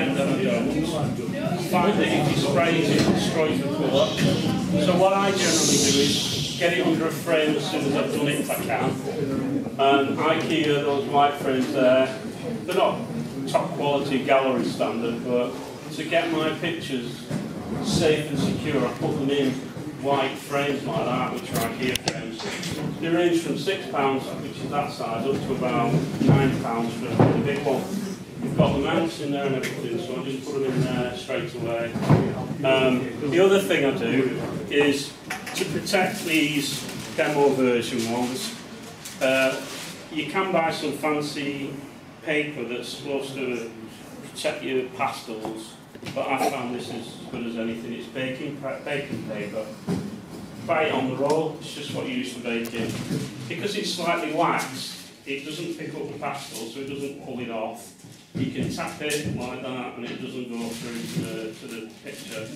end that I don't, I find that if you spray it, it destroys the colour. So what I generally do is get it under a frame as soon as I've done it if I can. And IKEA, those white frames there, they're not top quality gallery standard, but to get my pictures safe and secure, I put them in white frames like that, which are IKEA frames. They range from £6, which is that size, up to about £9 for the big one. We've got the mounts in there and everything, so I just put them in there straight away. The other thing I do is to protect these demo version ones. You can buy some fancy paper that's supposed to protect your pastels, but I found this is as good as anything. It's baking paper. Buy it on the roll, it's just what you use for baking. Because it's slightly waxed, it doesn't pick up the pastel, so it doesn't pull it off. You can tap it like that and it doesn't go through to the picture.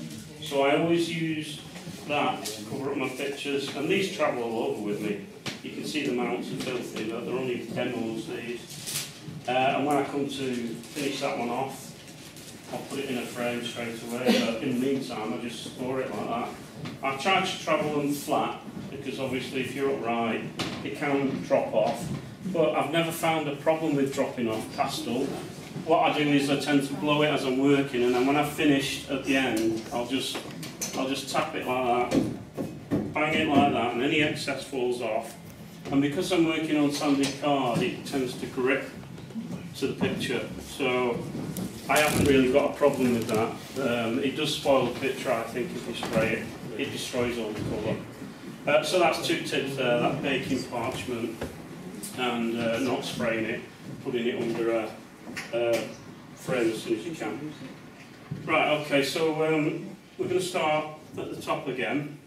So I always use that to cover up my pictures, and these travel all over with me. You can see the mounts are filthy, but they're only demos these. And when I come to finish that one off, I'll put it in a frame straight away, but in the meantime I just store it like that. I try to travel them flat, because obviously if you're upright it can drop off, but I've never found a problem with dropping off pastel. What I do is I tend to blow it as I'm working, and then when I've finished at the end I'll just tap it like that, bang it like that, and any excess falls off. And because I'm working on sanded card, it tends to grip to the picture, so I haven't really got a problem with that. It does spoil the picture, I think, if you spray it. It destroys all the colour. So that's two tips there, that baking parchment and not spraying it, putting it under a frame as soon as you can. Right, okay, so we're going to start at the top again.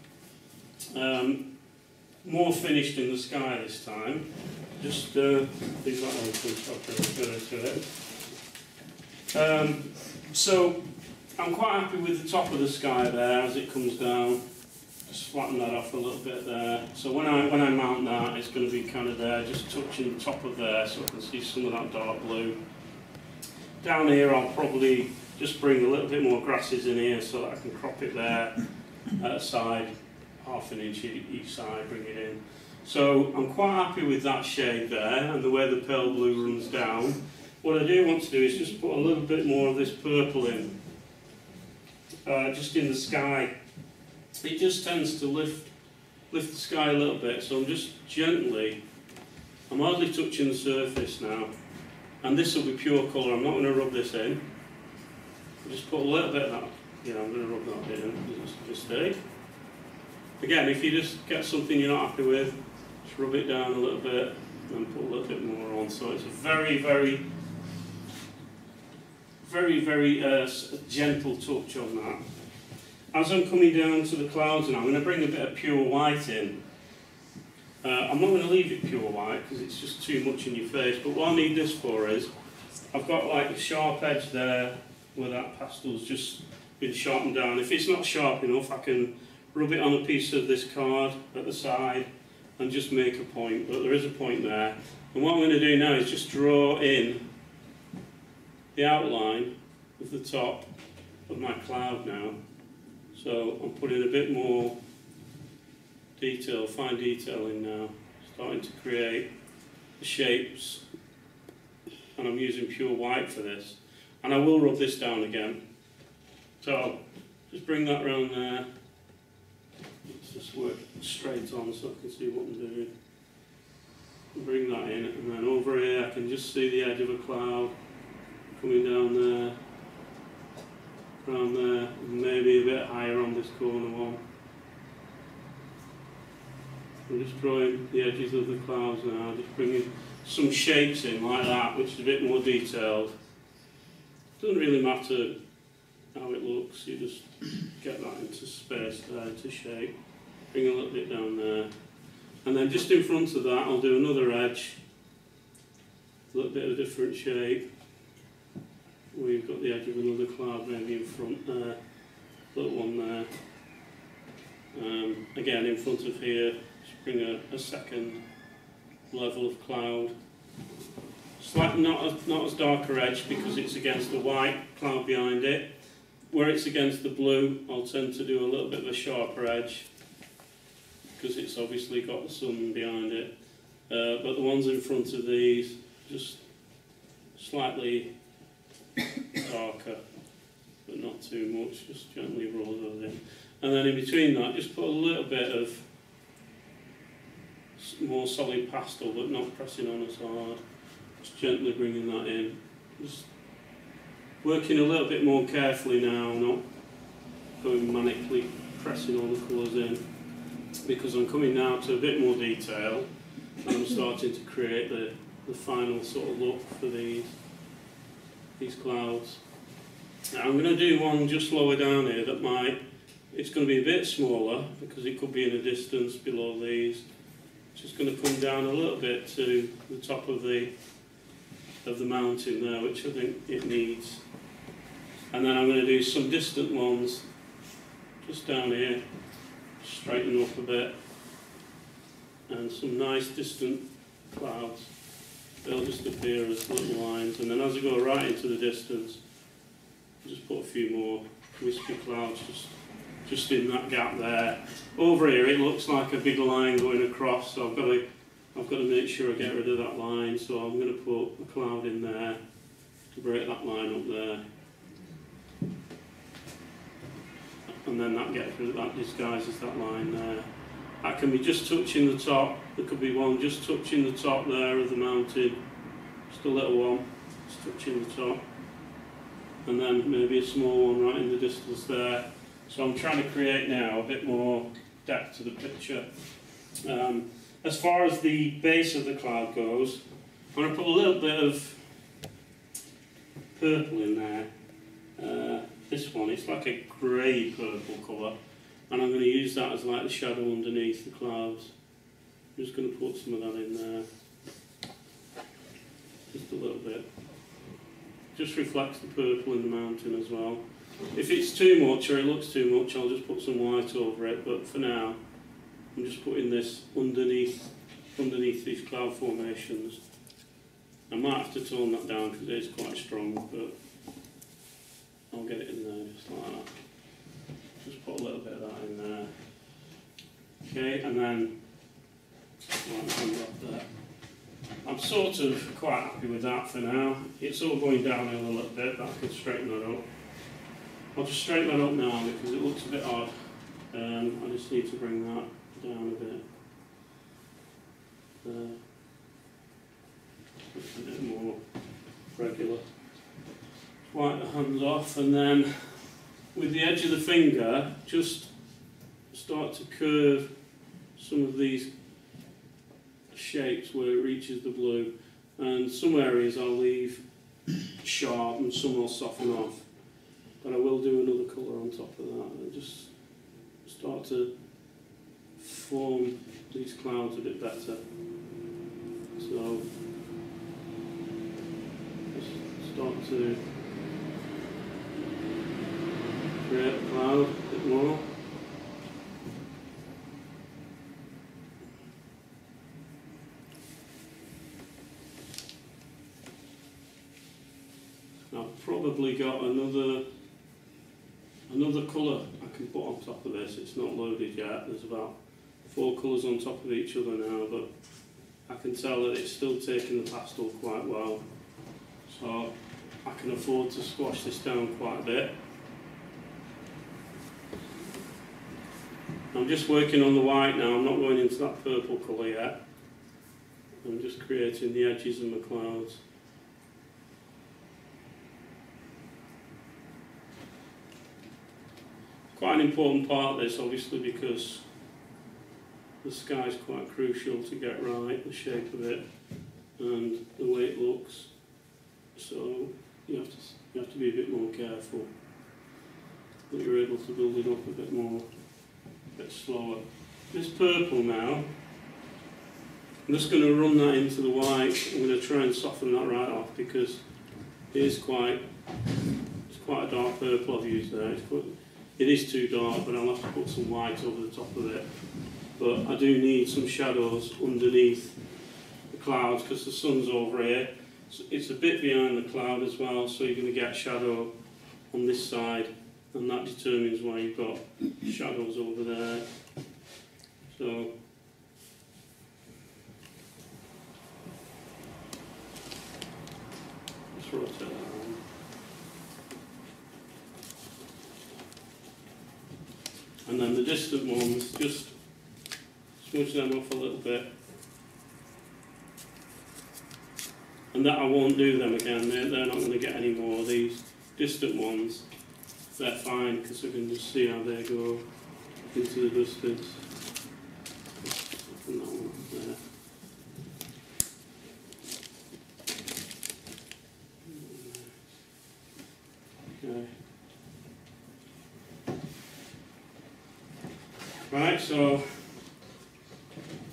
More finished in the sky this time. Just leave that open so I can go to it. So I'm quite happy with the top of the sky there as it comes down. Just flatten that off a little bit there. So when I mount that, it's going to be kind of there, just touching the top of there, so I can see some of that dark blue. Down here, I'll probably just bring a little bit more grasses in here so that I can crop it there at a side, half an inch each side, bring it in. So I'm quite happy with that shade there and the way the pale blue runs down. What I do want to do is just put a little bit more of this purple in, just in the sky. It just tends to lift the sky a little bit, so I'm just gently, I'm hardly touching the surface now, and this will be pure colour. I'm not going to rub this in. I'll just put a little bit of that, I'm going to rub that in, just stay. Again, if you just get something you're not happy with, just rub it down a little bit and put a little bit more on. So it's a very, very gentle touch on that. As I'm coming down to the clouds now, I'm going to bring a bit of pure white in. I'm not going to leave it pure white because it's just too much in your face, but what I need this for is, I've got like a sharp edge there where that pastel's just been sharpened down. If it's not sharp enough, I can rub it on a piece of this card at the side and just make a point, but there is a point there. And what I'm going to do now is just draw in the outline of the top of my cloud now. So I'm putting a bit more detail, fine detail in now, starting to create the shapes, and I'm using pure white for this. And I will rub this down again. So just bring that round there. Let's just work straight on so I can see what I'm doing. Bring that in, and then over here I can just see the edge of a cloud coming down there, around there, and maybe a bit higher on this corner one. I'm just drawing the edges of the clouds now, just bringing some shapes in like that, which is a bit more detailed. Doesn't really matter how it looks, you just get that into space there, into shape. Bring a little bit down there. And then just in front of that, I'll do another edge, a little bit of a different shape. We've got the edge of another cloud maybe in front there, little one there. Again, in front of here, just bring a second level of cloud. not as dark a edge because it's against the white cloud behind it. Where it's against the blue, I'll tend to do a little bit of a sharper edge because it's obviously got the sun behind it. But the ones in front of these, just slightly darker, but not too much, just gently roll those in. And then in between that, just put a little bit of more solid pastel, but not pressing on as hard. Just gently bringing that in. Just working a little bit more carefully now, not going manically pressing all the colours in, because I'm coming now to a bit more detail and I'm starting to create the final sort of look for these clouds. Now I'm going to do one just lower down here that it's going to be a bit smaller because it could be in a distance below these. It's just going to come down a little bit to the top of the mountain there, which I think it needs. And then I'm going to do some distant ones just down here, straighten up a bit, and some nice distant clouds. They'll just appear as little lines, and then as I go right into the distance, I'll just put a few more wispy clouds just in that gap there. Over here it looks like a big line going across, so I've got to make sure I get rid of that line, so I'm going to put a cloud in there to break that line up there. And then that disguises that line there. That can be just touching the top. There could be one just touching the top there of the mountain, just a little one, just touching the top. And then maybe a small one right in the distance there. So I'm trying to create now a bit more depth to the picture. As far as the base of the cloud goes, I'm going to put a little bit of purple in there. This one, it's like a grey purple colour, and I'm going to use that as like the shadow underneath the clouds. I'm just going to put some of that in there, just a little bit. Just reflects the purple in the mountain as well. If it's too much or it looks too much, I'll just put some white over it, but for now I'm just putting this underneath these cloud formations. I might have to tone that down because it is quite strong, but I'll get it in there just like that. Just put a little bit of that in there. Okay, and then there. I'm sort of quite happy with that for now. It's all going downhill a little bit, but I can straighten that up. I'll just straighten that up now because it looks a bit odd. I just need to bring that down a bit. A bit more regular. Wipe the hands off, and then with the edge of the finger, just start to curve some of these shapes where it reaches the blue. And some areas I'll leave sharp and some will soften off. But I will do another colour on top of that and just start to form these clouds a bit better. So just start to create a cloud a bit more. I've probably got another colour I can put on top of this. It's not loaded yet. There's about 4 colours on top of each other now, but I can tell that it's still taking the pastel quite well. So I can afford to squash this down quite a bit. I'm just working on the white now. I'm not going into that purple colour yet. I'm just creating the edges of my clouds. Quite an important part of this, obviously, because the sky is quite crucial to get right, the shape of it and the way it looks. So you have to be a bit more careful that you're able to build it up a bit more, a bit slower. This purple now, I'm just going to run that into the white. I'm going to try and soften that right off because it's quite a dark purple I've used there. It is too dark, but I'll have to put some white over the top of it. But I do need some shadows underneath the clouds because the sun's over here. It's a bit behind the cloud as well, so you're going to get shadow on this side, and that determines why you've got shadows over there. So let's rotate that around. And then the distant ones, just smudge them off a little bit. And that I won't do them again, they're not going to get any more. These distant ones, they're fine because I can just see how they go into the distance. And that one there. Okay. Right, so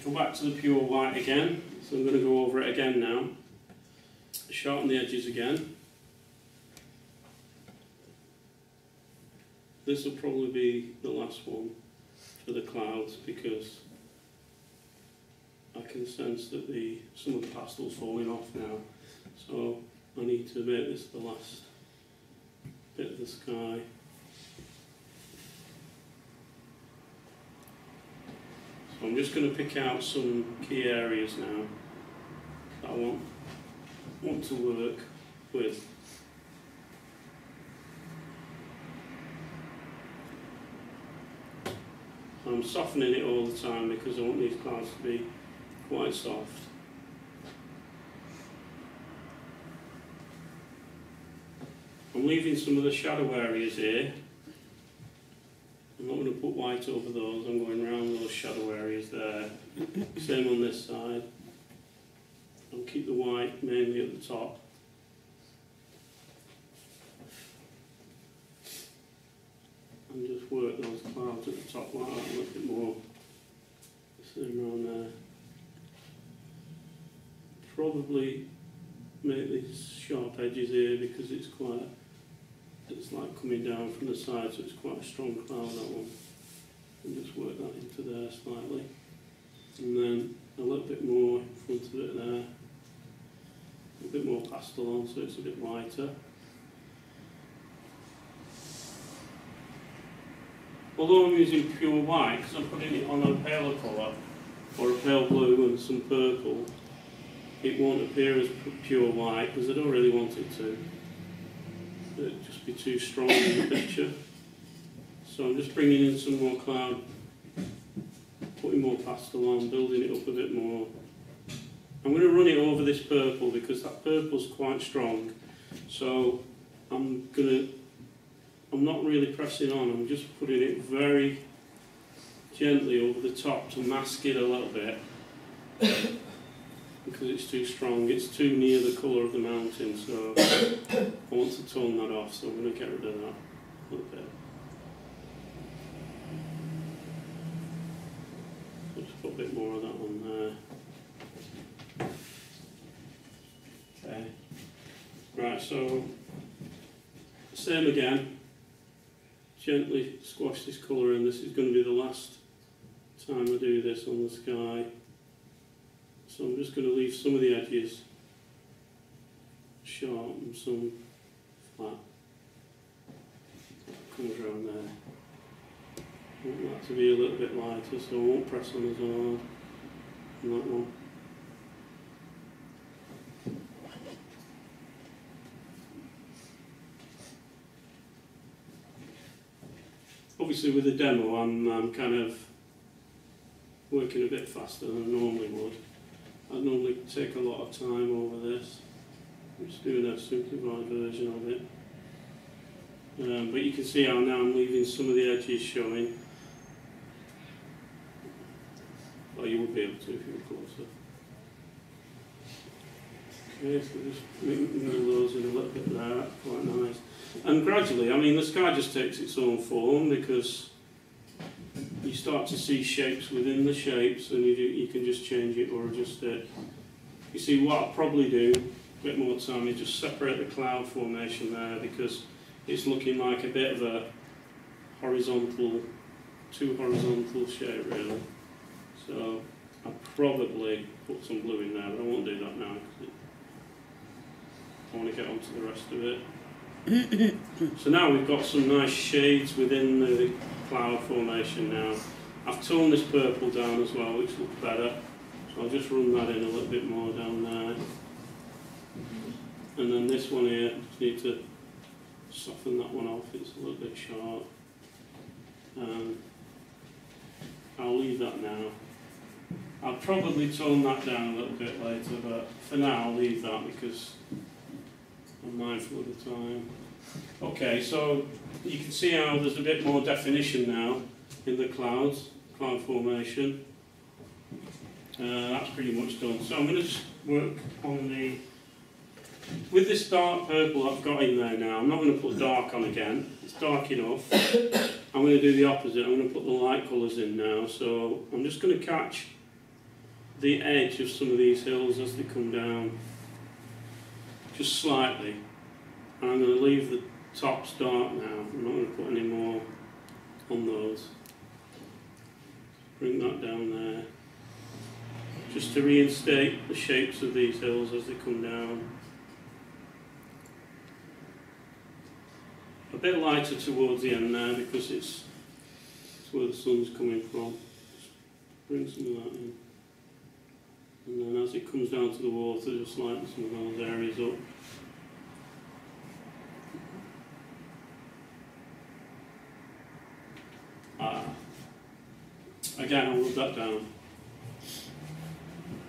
go back to the pure white again. So I'm going to go over it again now. Sharpen the edges again. This will probably be the last one for the clouds because I can sense that some of the pastel's falling off now. So I need to make this the last bit of the sky. So I'm just going to pick out some key areas now that I want to work with. I'm softening it all the time because I want these clouds to be quite soft. I'm leaving some of the shadow areas here. I'm not going to put white over those, I'm going around those shadow areas there. Same on this side. I'll keep the white mainly at the top. And just work those clouds at the top like that, a little bit more. Same around there. Probably make these sharp edges here because it's like coming down from the side, so it's quite a strong cloud, that one. And just work that into there slightly. And then a little bit more in front of it there. A bit more pastel on so it's a bit lighter. Although I'm using pure white, because I'm putting it on a paler colour, or a pale blue and some purple, it won't appear as pure white because I don't really want it to. It'd just be too strong in the picture. So I'm just bringing in some more cloud, putting more pastel on, building it up a bit more. I'm going to run it over this purple because that purple's quite strong. So I'm not really pressing on, I'm just putting it very gently over the top to mask it a little bit because it's too strong, it's too near the colour of the mountain, so I want to tone that off, so I'm going to get rid of that a little bit. Just put a bit more of that on there. Okay. Right, so same again. Gently squash this colour in. This is going to be the last time I do this on the sky. So I'm just going to leave some of the edges sharp and some flat. Comes around there. I want that to be a little bit lighter, so I won't press on as hard on that one. Obviously with the demo I'm kind of working a bit faster than I normally would. I'd normally take a lot of time over this. I'm just doing a simplified version of it. But you can see how now I'm leaving some of the edges showing. Well, you would be able to if you were closer. Okay, so just mingle those in a little bit there, quite nice. And gradually, I mean, the sky just takes its own form because you start to see shapes within the shapes and you can just change it or adjust it. You see, what I'll probably do, a bit more time, is just separate the cloud formation there because it's looking like a bit of a horizontal, too horizontal shape really. So I'll probably put some blue in there, but I won't do that now. I want to get onto the rest of it. So now we've got some nice shades within the cloud formation now. I've toned this purple down as well, which looks better. So I'll just run that in a little bit more down there. And then this one here, just need to soften that one off, it's a little bit sharp. I'll leave that now. I'll probably tone that down a little bit later, but for now I'll leave that because I'm mindful of the time. Okay, so you can see how there's a bit more definition now in the cloud formation. That's pretty much done. So I'm going to just work on the... With this dark purple I've got in there now, I'm not going to put dark on again. It's dark enough. I'm going to do the opposite. I'm going to put the light colours in now. So I'm just going to catch the edge of some of these hills as they come down, just slightly. And I'm going to leave the tops dark now. I'm not going to put any more on those. Bring that down there. Just to reinstate the shapes of these hills as they come down. A bit lighter towards the end there because it's where the sun's coming from. Just bring some of that in. And then as it comes down to the water, just lighten some of those areas up. Again, I'll rub that down.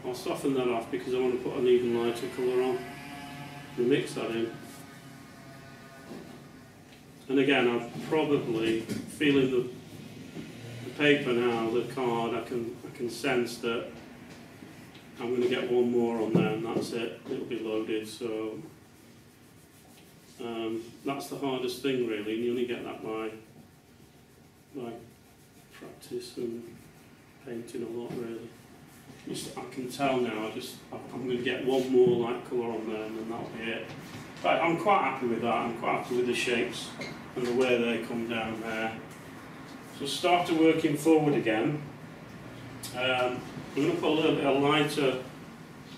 I'll soften that off because I want to put an even lighter colour on. And mix that in. And again, I'm probably feeling the paper now, the card. I can sense that I'm going to get one more on there, and that's it. It'll be loaded. So that's the hardest thing, really. And you only get that by practice and painting a lot, really. I can tell now. I'm going to get one more light colour on there, and then that'll be it. But I'm quite happy with that. I'm quite happy with the shapes and the way they come down there. So start to working forward again. I'm going to put a little bit of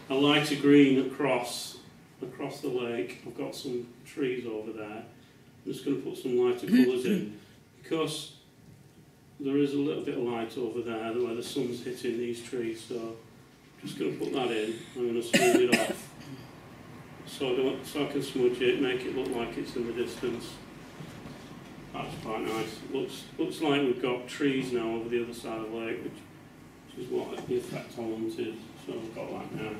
a lighter green across the lake. I've got some trees over there. I'm just going to put some lighter colours in because there is a little bit of light over there where the sun's hitting these trees. So I'm just going to put that in. I'm going to smooth it off so I can smudge it, make it look like it's in the distance. That's quite nice. Looks like we've got trees now over the other side of the lake, which is what the effect I wanted. So I've got that now.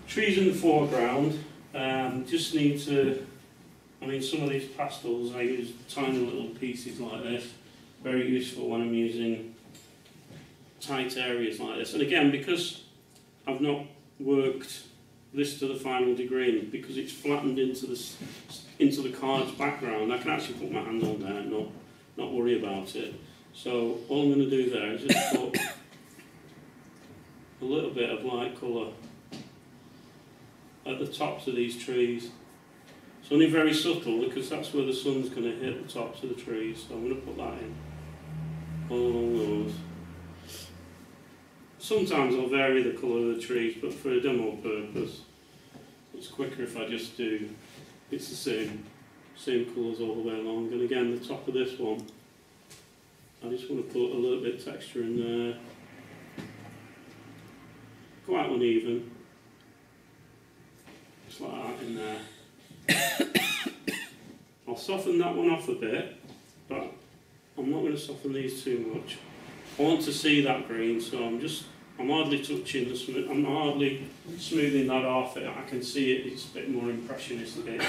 Trees in the foreground. Just need to, some of these pastels, I use tiny little pieces like this. Very useful when I'm using tight areas like this. And again, because I've not worked this to the final degree, because it's flattened into the card's background, I can actually put my hand on there and not worry about it. So all I'm going to do there is just put a little bit of light colour at the tops of these trees. It's only very subtle because that's where the sun's going to hit the tops of the trees. So I'm going to put that in all along those. Sometimes I'll vary the colour of the trees, but for a demo purpose, it's quicker if I just do, it's the same colours all the way along. And again, the top of this one, I just want to put a little bit of texture in there. Quite uneven. Just like that in there. I'll soften that one off a bit, but I'm not going to soften these too much. I want to see that green, so I'm hardly touching the smooth. I'm hardly smoothing that off. I can see it. It's a bit more impressionistic.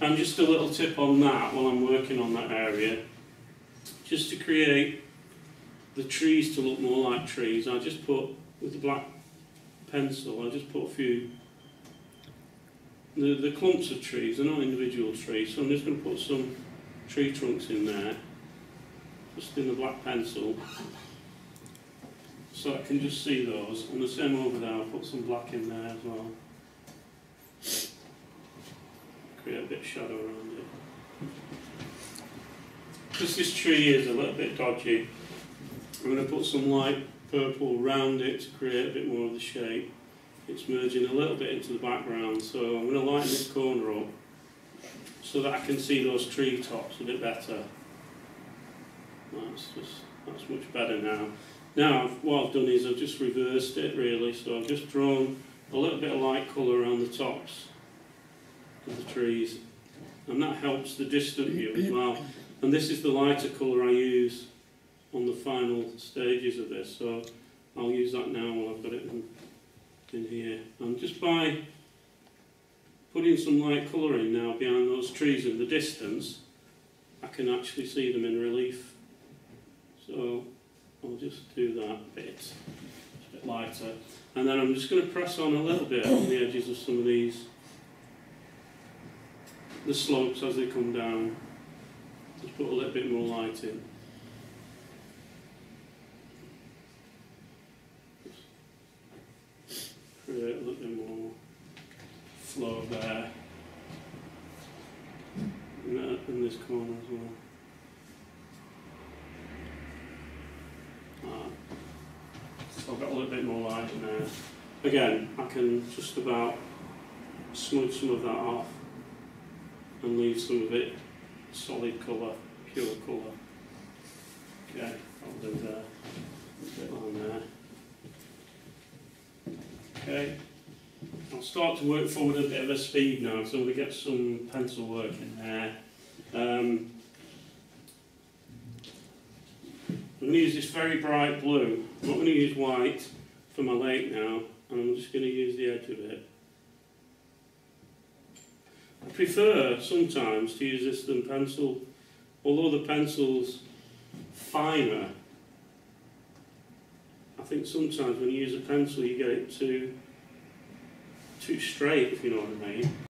And just a little tip on that while I'm working on that area, just to create the trees to look more like trees. I just put with the black pencil. I just put a few. The clumps of trees. They're not individual trees, so I'm just going to put some tree trunks in there. Just in the black pencil, so I can just see those. And the same over there, I'll put some black in there as well. Create a bit of shadow around it. Because this tree is a little bit dodgy, I'm going to put some light purple around it to create a bit more of the shape it's merging a little bit into the background, so I'm going to lighten this corner up so that I can see those tree tops a bit better. That's much better now. Now what I've done is I've just reversed it really, so I've just drawn a little bit of light colour around the tops of the trees, and that helps the distant view as well. And this is the lighter colour I use on the final stages of this, so I'll use that now while I've got it in here. And just by putting some light colour in now behind those trees in the distance, I can actually see them in relief. So I'll just do that bit, it's a bit lighter. And then I'm just going to press on a little bit on the edges of some of these, the slopes as they come down. Just put a little bit more light in. Create a little bit more flow there. And in this corner as well. So I've got a little bit more light in there. Again, I can just about smudge some of that off and leave some of it solid colour, pure colour. Okay, I'll do that. A bit on there. Okay, I'll start to work forward a bit of a speed now, so I'm going to get some pencil work in there. I'm going to use this very bright blue. I'm not going to use white for my lake now, and I'm just going to use the edge of it. I prefer sometimes to use this than pencil, although the pencil's finer. I think sometimes when you use a pencil you get it too straight, if you know what I mean.